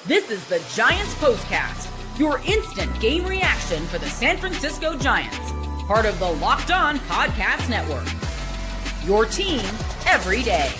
This is the Giants Postcast, your instant game reaction for the San Francisco Giants, part of the Locked On Podcast Network. Your team every day.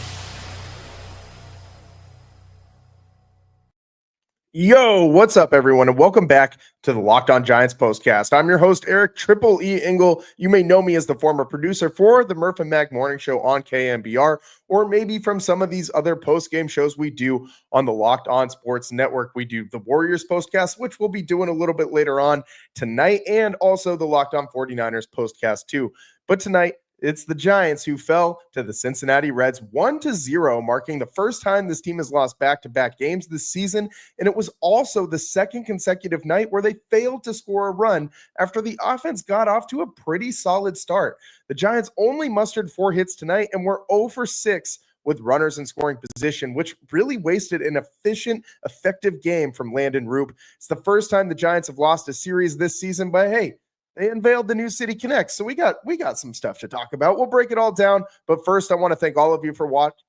Yo, what's up, everyone, and welcome back to the Locked On Giants Postcast. I'm your host, Eric Triple E Engel. You may know me as the former producer for the Murph and Mac Morning Show on KMBR, or maybe from some of these other post-game shows we do on the Locked On Sports Network. We do the Warriors Postcast, which we'll be doing a little bit later on tonight, and also the Locked On 49ers Postcast too. But tonight, it's the Giants who fell to the Cincinnati Reds 1-0, marking the first time this team has lost back-to-back games this season, and it was also the second consecutive night where they failed to score a run after the offense got off to a pretty solid start. The Giants only mustered 4 hits tonight and were 0 for 6 with runners in scoring position, which really wasted an efficient, effective game from Landen Roupp. It's the first time the Giants have lost a series this season, but hey, they unveiled the new City Connect, so we got some stuff to talk about. We'll break it all down, but first, I want to thank all of you for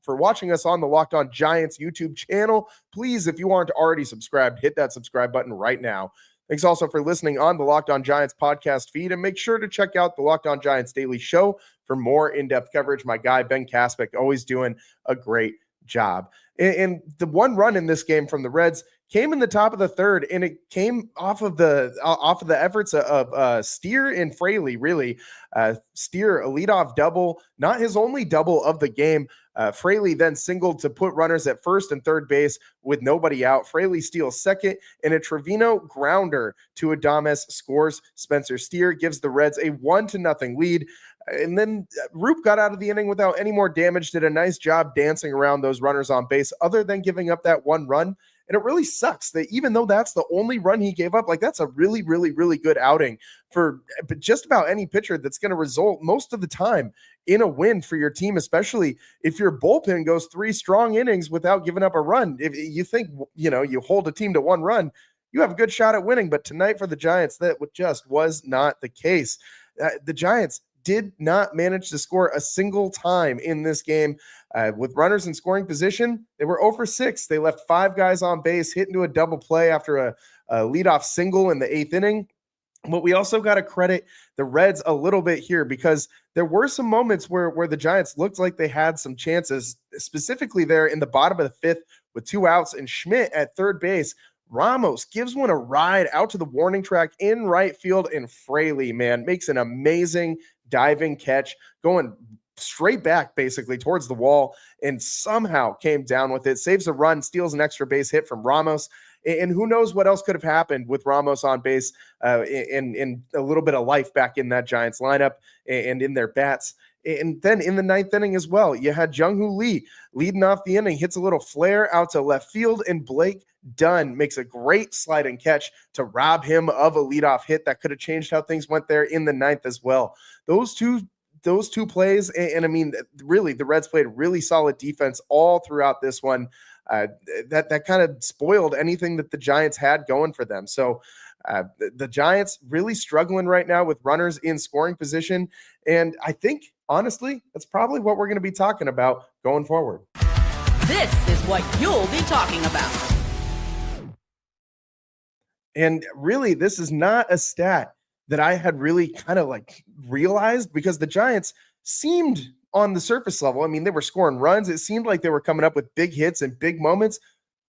watching us on the Locked On Giants YouTube channel. Please, if you aren't already subscribed, hit that subscribe button right now. Thanks also for listening on the Locked On Giants podcast feed, and make sure to check out the Locked On Giants Daily Show for more in-depth coverage. My guy, Ben Kaspick, always doing a great job. And the one run in this game from the Reds came in the top of the third, and it came off of the efforts of Steer and Fraley, really. Steer, a leadoff double, not his only double of the game. Fraley then singled to put runners at first and third base with nobody out. Fraley steals second, and a Trevino grounder to Adames scores. Spencer Steer gives the Reds a 1-0 lead. And then Roupp got out of the inning without any more damage, did a nice job dancing around those runners on base other than giving up that one run. And it really sucks that even though that's the only run he gave up, like that's a really, really, really good outing for just about any pitcher that's going to result most of the time in a win for your team, especially if your bullpen goes 3 strong innings without giving up a run. If you think, you hold a team to 1 run, you have a good shot at winning. But tonight for the Giants, that just was not the case. The Giants did not manage to score a single time in this game. With runners in scoring position, they were 0 for 6. They left 5 guys on base, hit into a double play after a leadoff single in the 8th inning. But we also got to credit the Reds a little bit here because there were some moments where the Giants looked like they had some chances, specifically there in the bottom of the 5th with 2 outs and Schmidt at third base. Ramos gives one a ride out to the warning track in right field, and Fraley, man, makes an amazing diving catch, going straight back basically towards the wall, and somehow came down with it, saves a run, steals an extra base hit from Ramos. And who knows what else could have happened with Ramos on base and a little bit of life back in that Giants lineup and in their bats. And then in the 9th inning as well, you had Jung-Hoo Lee leading off the inning, hits a little flare out to left field, and Blake Dunn makes a great sliding catch to rob him of a leadoff hit that could have changed how things went there in the 9th as well. Those two plays, and I mean, really, the Reds played really solid defense all throughout this one. That kind of spoiled anything that the Giants had going for them. So the Giants really struggling right now with runners in scoring position, and I think, honestly, that's probably what we're going to be talking about going forward. This is what you'll be talking about. And really, this is not a stat that I had really kind of realized, because the Giants seemed on the surface level, I mean, they were scoring runs. It seemed like they were coming up with big hits and big moments,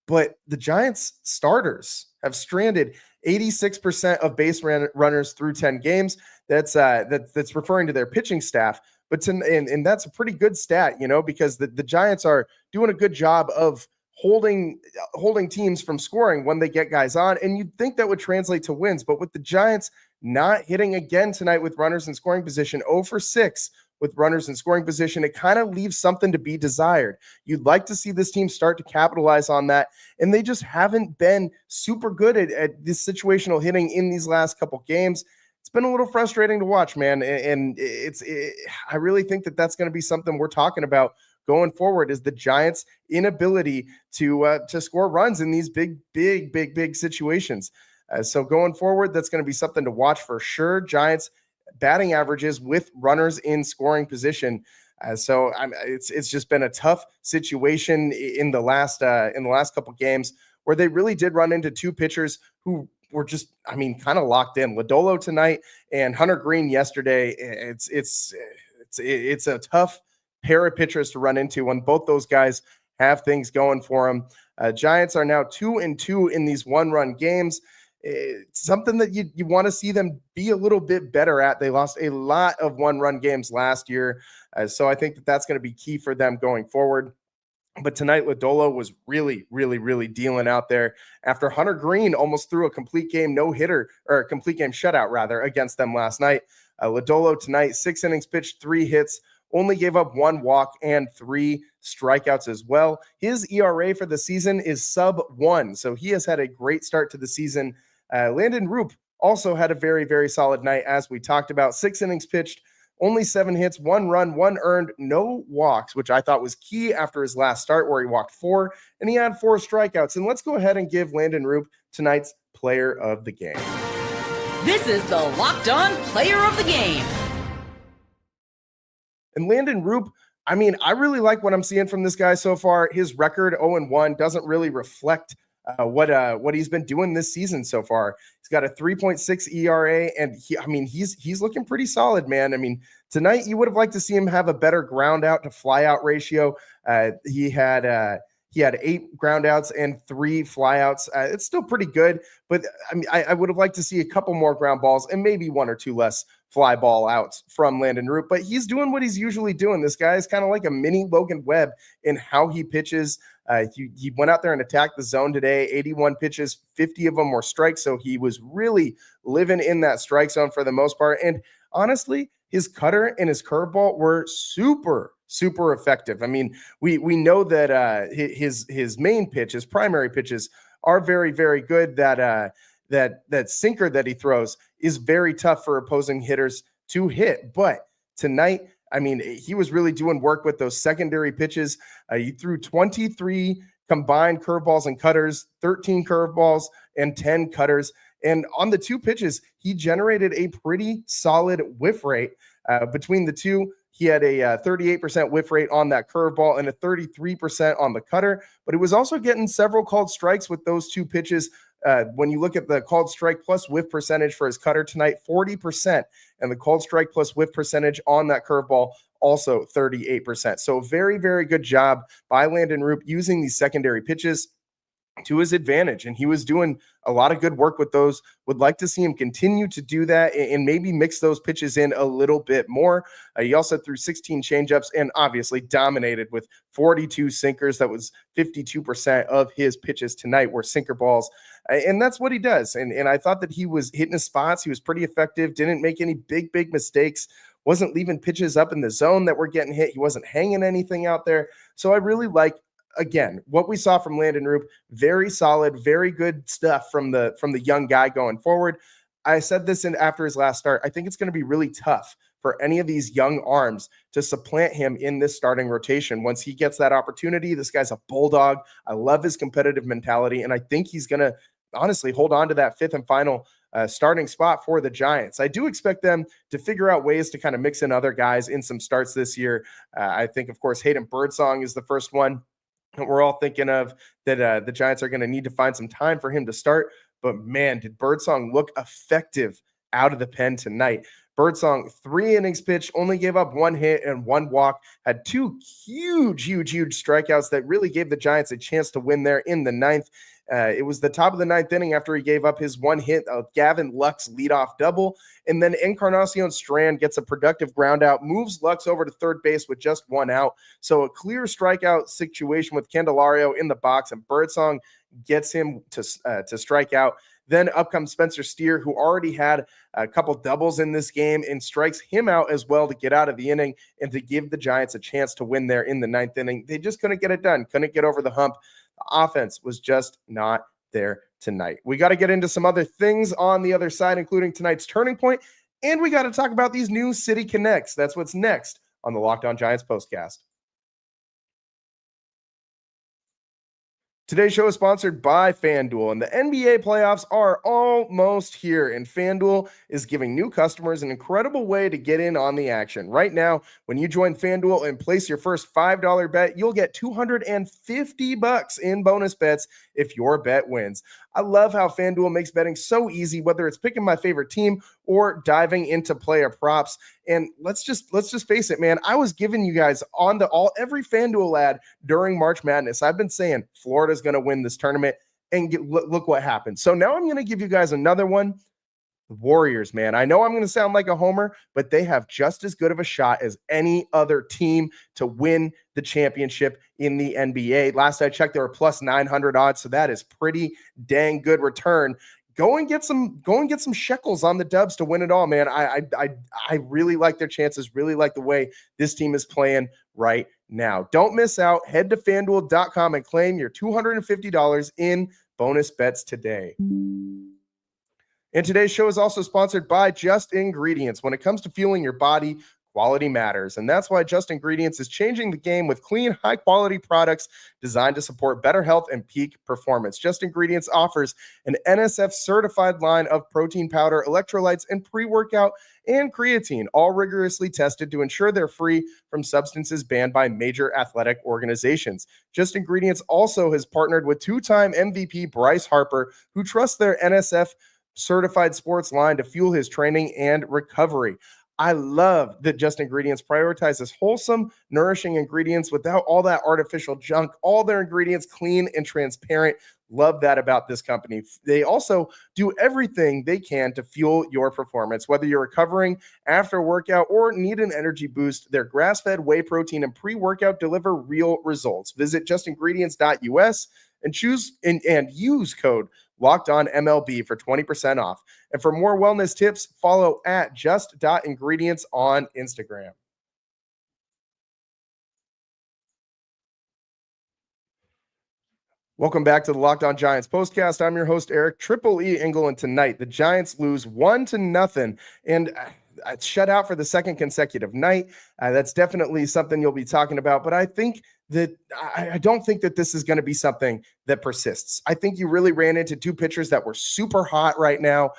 but the Giants starters have stranded 86% of base runners through 10 games. That's referring to their pitching staff. But and that's a pretty good stat, because the Giants are doing a good job of holding teams from scoring when they get guys on. And you'd think that would translate to wins. But with the Giants not hitting again tonight with runners in scoring position, 0 for 6 with runners in scoring position, it kind of leaves something to be desired. You'd like to see this team start to capitalize on that, and they just haven't been super good at this situational hitting in these last couple games. It's been a little frustrating to watch, man, and I really think that that's going to be something we're talking about going forward, is the Giants' inability to score runs in these big situations. So going forward, that's going to be something to watch for sure. Giants batting averages with runners in scoring position. It's just been a tough situation in the last couple games where they really did run into two pitchers who were just, kind of locked in. Lodolo tonight and Hunter Green yesterday. It's a tough pair of pitchers to run into when both those guys have things going for them. Giants are now 2-2 in these one-run games. It's something that you want to see them be a little bit better at. They lost a lot of one-run games last year, so I think that's going to be key for them going forward. But tonight, Lodolo was really, really, really dealing out there after Hunter Green almost threw a complete game no-hitter, or a complete game shutout, rather, against them last night. Lodolo tonight, 6 innings pitched, 3 hits, only gave up 1 walk and 3 strikeouts as well. His ERA for the season is sub-1, so he has had a great start to the season. Landen Roupp also had a very, very solid night, as we talked about. 6 innings pitched, only 7 hits, 1 run, 1 earned, no walks, which I thought was key after his last start where he walked 4, and he had 4 strikeouts. And let's go ahead and give Landen Roupp tonight's player of the game. This is the Locked On Player of the Game. And Landen Roupp, I really like what I'm seeing from this guy so far. His record 0-1 doesn't really reflect what he's been doing this season so far. He's got a 3.6 ERA, and he's looking pretty solid, man. Tonight you would have liked to see him have a better ground out to fly out ratio. He had 8 ground outs and 3 flyouts. It's still pretty good, but I would have liked to see a couple more ground balls and maybe 1 or 2 less fly ball outs from Landen Roupp, but he's doing what he's usually doing. This guy is kind of like a mini Logan Webb in how he pitches. He went out there and attacked the zone today, 81 pitches, 50 of them were strikes, so he was really living in that strike zone for the most part. And honestly, his cutter and his curveball were super, super effective. We know that his main pitch, his primary pitches are very, very good. That sinker that he throws is very tough for opposing hitters to hit. But tonight, he was really doing work with those secondary pitches. He threw 23 combined curveballs and cutters, 13 curveballs and 10 cutters. And on the 2 pitches, he generated a pretty solid whiff rate. Between the two, he had a 38% whiff rate on that curveball and a 33% on the cutter. But he was also getting several called strikes with those 2 pitches. When you look at the called strike plus whiff percentage for his cutter tonight, 40%, and the called strike plus whiff percentage on that curveball, also 38%. So very, very good job by Landen Roupp using these secondary pitches to his advantage, and he was doing a lot of good work with those. Would like to see him continue to do that and maybe mix those pitches in a little bit more. He also threw 16 changeups and obviously dominated with 42 sinkers. That was 52% of his pitches tonight were sinker balls, and that's what he does. And I thought that he was hitting his spots. He was pretty effective, didn't make any big mistakes, wasn't leaving pitches up in the zone that were getting hit. He wasn't hanging anything out there. So I really like, again, what we saw from Landen Roupp, very solid, very good stuff from the young guy going forward. I said this after his last start. I think it's going to be really tough for any of these young arms to supplant him in this starting rotation. Once he gets that opportunity, this guy's a bulldog. I love his competitive mentality, and I think he's going to honestly hold on to that 5th and final starting spot for the Giants. I do expect them to figure out ways to kind of mix in other guys in some starts this year. I think, of course, Hayden Birdsong is the first one we're all thinking of that the Giants are going to need to find some time for him to start. But man, did Birdsong look effective out of the pen tonight. Birdsong, 3 innings pitched, only gave up 1 hit and 1 walk, had 2 huge strikeouts that really gave the Giants a chance to win there in the 9th. It was the top of the 9th inning after he gave up his 1 hit of Gavin Lux leadoff double. And then Encarnacion Strand gets a productive ground out, moves Lux over to third base with just 1 out. So a clear strikeout situation with Candelario in the box, and Birdsong gets him to strike out. Then up comes Spencer Steer, who already had a couple doubles in this game, and strikes him out as well to get out of the inning and to give the Giants a chance to win there in the 9th inning. They just couldn't get it done, couldn't get over the hump. The offense was just not there tonight. We got to get into some other things on the other side, including tonight's turning point, and we got to talk about these new City Connects. That's what's next on the Locked On Giants postcast. Today's show is sponsored by FanDuel, and the NBA playoffs are almost here, and FanDuel is giving new customers an incredible way to get in on the action. Right now, when you join FanDuel and place your first $5 bet, you'll get $250 in bonus bets if your bet wins. I love how FanDuel makes betting so easy, whether it's picking my favorite team or diving into player props. And let's just face it, man. I was giving you guys on every FanDuel ad during March Madness. I've been saying Florida's going to win this tournament, and look what happened. So now I'm going to give you guys another one. The Warriors, man. I know I'm going to sound like a homer, but they have just as good of a shot as any other team to win the championship in the NBA. Last I checked, they were plus 900 odds, so that is pretty dang good return. Go and get some shekels on the Dubs to win it all, man. I really like their chances, really like the way this team is playing right now. Don't miss out. Head to FanDuel.com and claim your $250 in bonus bets today. And today's show is also sponsored by Just Ingredients. When it comes to fueling your body, quality matters. And that's why Just Ingredients is changing the game with clean, high-quality products designed to support better health and peak performance. Just Ingredients offers an NSF-certified line of protein powder, electrolytes, and pre-workout and creatine, all rigorously tested to ensure they're free from substances banned by major athletic organizations. Just Ingredients also has partnered with two-time MVP Bryce Harper, who trusts their NSF certified sports line to fuel his training and recovery. I love that Just Ingredients prioritizes wholesome, nourishing ingredients without all that artificial junk, all their ingredients clean and transparent. Love that about this company. They also do everything they can to fuel your performance, whether you're recovering after a workout or need an energy boost. Their grass-fed whey protein and pre-workout deliver real results. Visit justingredients.us and use code Locked On MLB for 20% off. And for more wellness tips, follow at just.ingredients on Instagram. Welcome back to the Locked On Giants postcast. I'm your host, Eric Triple E Engel, and tonight the Giants lose 1-0 and shut out for the second consecutive night. That's definitely something you'll be talking about, but I don't think that this is going to be something that persists. I think you really ran into two pitchers that were super hot right now.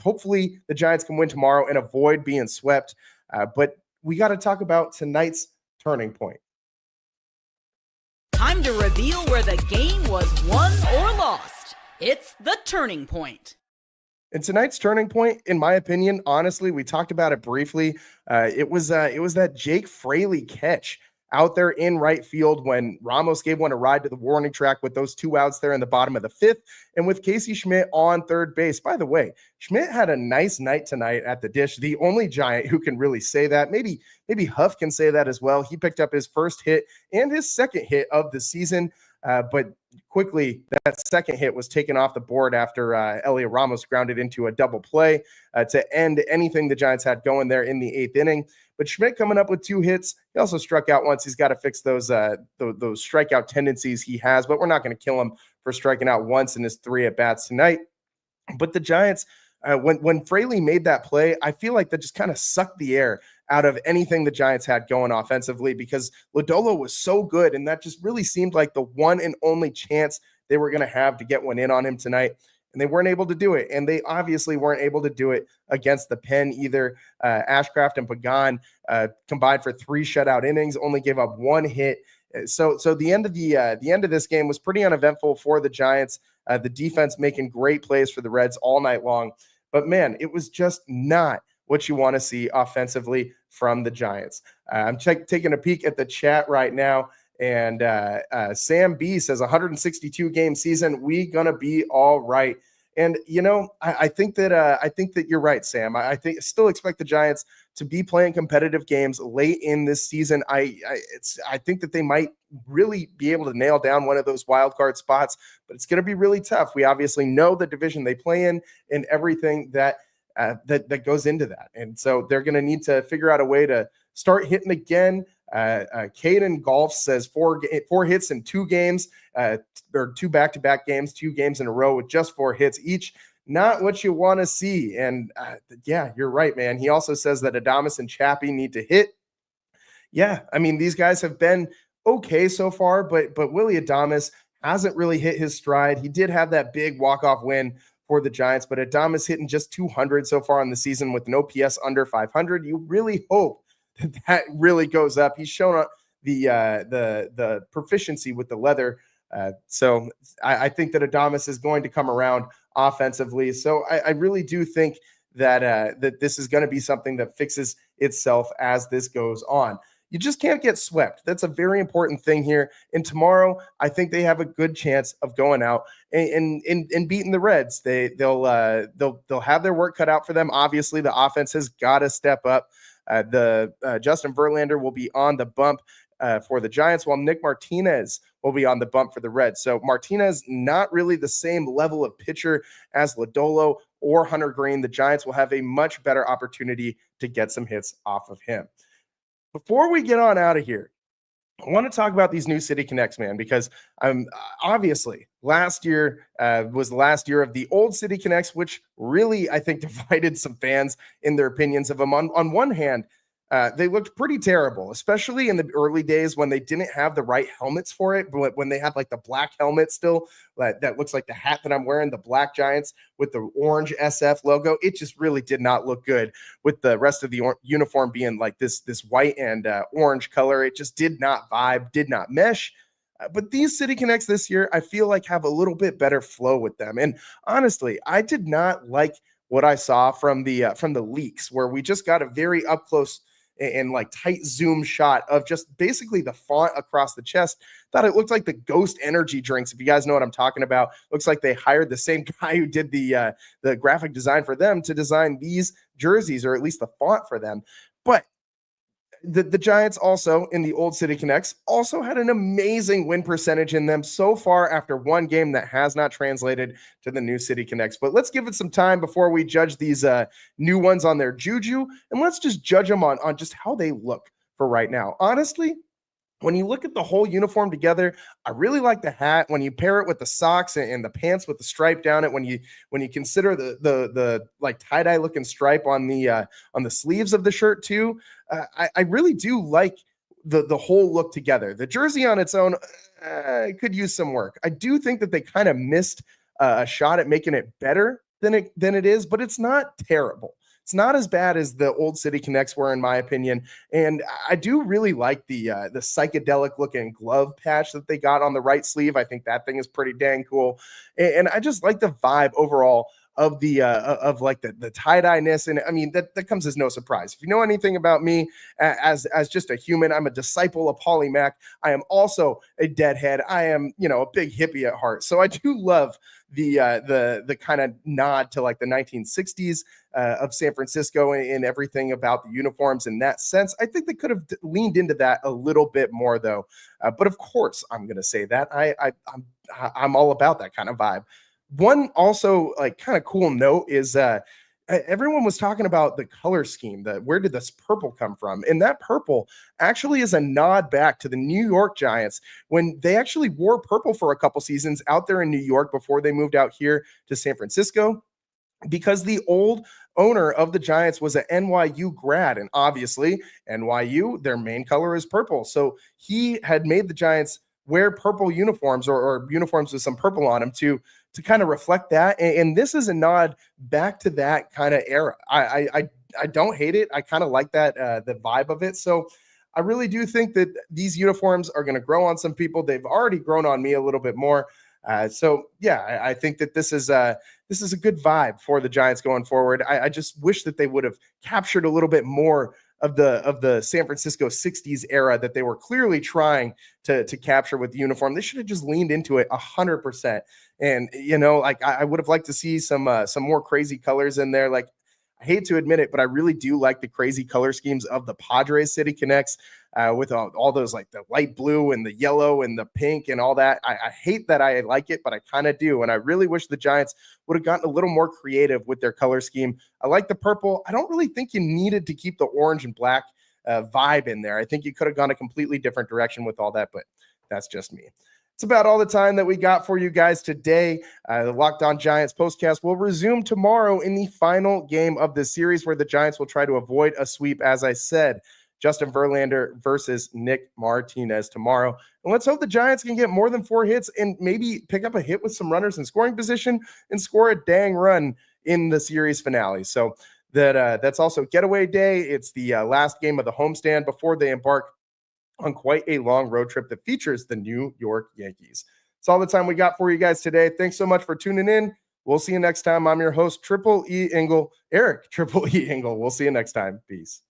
Hopefully the Giants can win tomorrow and avoid being swept, but we got to talk about tonight's turning point. Time to reveal where the game was won or lost. It's the turning point. And tonight's turning point, in my opinion, honestly, we talked about it briefly. It was that Jake Fraley catch out there in right field when Ramos gave one a ride to the warning track with those two outs there in the bottom of the fifth, and with Casey Schmidt on third base. By the way, Schmidt had a nice night tonight at the dish. The only Giant who can really say that. Maybe Huff can say that as well. He picked up his first hit and his second hit of the season. But quickly, that second hit was taken off the board after Elliot Ramos grounded into a double play to end anything the Giants had going there in the eighth inning. But Schmidt coming up with two hits. He also struck out once. He's got to fix those strikeout tendencies he has, but we're not going to kill him for striking out once in his 3 at-bats tonight. But the Giants, when Fraley made that play, I feel like that just kind of sucked the air out of anything the Giants had going offensively, because Lodolo was so good, and that just really seemed like the one and only chance they were going to have to get one in on him tonight, and they weren't able to do it, and they obviously weren't able to do it against the pen either. Ashcraft and Pagan combined for 3 shutout innings, only gave up 1 hit. So the end of this game was pretty uneventful for the Giants. The defense making great plays for the Reds all night long, but man, it was just not what you want to see offensively from the Giants. I'm taking a peek at the chat right now, and Sam B says 162 game season. We gonna be all right. And I think that you're right, Sam. I still expect the Giants to be playing competitive games late in this season. I think that they might really be able to nail down one of those wild card spots, but it's going to be really tough. We obviously know the division they play in and everything that goes into that. And so they're going to need to figure out a way to start hitting again. Caden Golf says 4 hits in 2 games, or 2 back-to-back games, 2 games in a row with just 4 hits each. Not what you want to see. And yeah, you're right, man. He also says that Adames and Chappie need to hit. Yeah, I mean, these guys have been okay so far, but Willy Adames hasn't really hit his stride. He did have that big walk-off win for the Giants, but Adames hitting just 200 so far in the season with an OPS under 500. You really hope that really goes up. He's shown the proficiency with the leather. So I think that Adames is going to come around offensively. So I really do think that this is going to be something that fixes itself as this goes on. You just can't get swept. That's a very important thing here. And tomorrow, I think they have a good chance of going out and beating the Reds. They'll have their work cut out for them. Obviously, the offense has got to step up. Justin Verlander will be on the bump for the Giants, while Nick Martinez will be on the bump for the Reds. So Martinez, not really the same level of pitcher as Lodolo or Hunter Green. The Giants will have a much better opportunity to get some hits off of him. Before we get on out of here, I want to talk about these new City Connects, man, because obviously last year was the last year of the old City Connects, which really, I think, divided some fans in their opinions of them. On one hand, they looked pretty terrible, especially in the early days when they didn't have the right helmets for it. But when they had like the black helmet still, that looks like the hat that I'm wearing, the black Giants with the orange SF logo, it just really did not look good with the rest of the uniform being like this white and orange color. It just did not vibe, did not mesh. But these City Connects this year, I feel like have a little bit better flow with them. And honestly, I did not like what I saw from the leaks, where we just got a very up close and like tight zoom shot of just basically the font across the chest. Thought it looked like the Ghost energy drinks. If you guys know what I'm talking about, looks like they hired the same guy who did the graphic design for them to design these jerseys, or at least the font for them. But the Giants also in the old City Connects also had an amazing win percentage in them so far after one game. That has not translated to the new City Connects. But let's give it some time before we judge these new ones on their juju, and let's just judge them on just how they look for right now. Honestly, when you look at the whole uniform together, I really like the hat. When you pair it with the socks and the pants with the stripe down it, when you consider the like tie-dye looking stripe on the sleeves of the shirt too, I really do like the whole look together. The jersey on its own could use some work. I do think that they kind of missed a shot at making it better than it is, but it's not terrible. It's not as bad as the old City Connects were, in my opinion. And I do really like the psychedelic looking glove patch that they got on the right sleeve. I think that thing is pretty dang cool. And I just like the vibe overall of the like the tie-dye-ness. And I mean, that comes as no surprise. If you know anything about me as just a human, I'm a disciple of Polly Mac. I am also a deadhead. I am, a big hippie at heart. So I do love the kind of nod to like the 1960s of San Francisco and everything about the uniforms in that sense. I think they could have leaned into that a little bit more though. But of course, I'm going to say that I'm all about that kind of vibe. One also like kind of cool note is everyone was talking about the color scheme, where did this purple come from? And that purple actually is a nod back to the New York Giants when they actually wore purple for a couple seasons out there in New York before they moved out here to San Francisco, because the old owner of the Giants was an NYU grad, and obviously NYU, their main color is purple. So he had made the Giants wear purple uniforms or uniforms with some purple on them to kind of reflect that. And this is a nod back to that kind of era. I don't hate it. I kind of like that, the vibe of it. So I really do think that these uniforms are going to grow on some people. They've already grown on me a little bit more. So yeah, I think that this is a good vibe for the Giants going forward. I just wish that they would have captured a little bit more of the San Francisco 60s era that they were clearly trying to capture with the uniform. They should have just leaned into it 100%. And, like I would have liked to see some more crazy colors in there. Like, I hate to admit it, but I really do like the crazy color schemes of the Padres City Connects with all those, like the light blue and the yellow and the pink and all that. I hate that I like it, but I kind of do. And I really wish the Giants would have gotten a little more creative with their color scheme. I like the purple. I don't really think you needed to keep the orange and black vibe in there. I think you could have gone a completely different direction with all that, but that's just me. It's about all the time that we got for you guys today. The Locked On Giants postcast will resume tomorrow in the final game of the series, where the Giants will try to avoid a sweep, as I said. Justin Verlander versus Nick Martinez tomorrow. And let's hope the Giants can get more than 4 hits and maybe pick up a hit with some runners in scoring position and score a dang run in the series finale. So that's also getaway day. It's the last game of the homestand before they embark on quite a long road trip that features the New York Yankees. That's all the time we got for you guys today. Thanks so much for tuning in. We'll see you next time. I'm your host, Triple E Ingle, Eric Triple E Ingle. We'll see you next time. Peace.